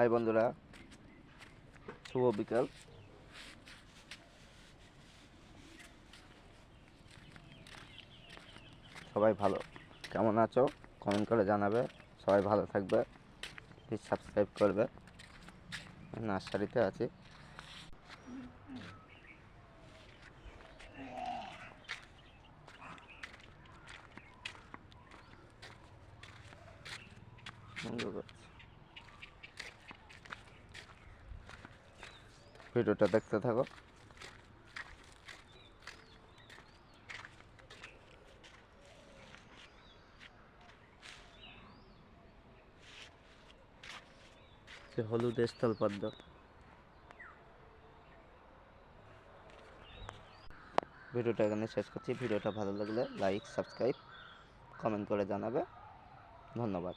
High বন্ধুরা, শুভ বিকাল। সবাই ভালো কেমন আছো কমেন্ট করে জানাবে। সবাই ভালো থাকবে, প্লিজ সাবস্ক্রাইব করবে। নার্সারিতে আছি। ভিডিওটা দেখতে থাকো। হলুদ স্থলপদ্ম। ভিডিওটা এখানে শেষ করছি। ভিডিওটা ভালো লাগলে লাইক, সাবস্ক্রাইব, কমেন্ট করে জানাবে। ধন্যবাদ।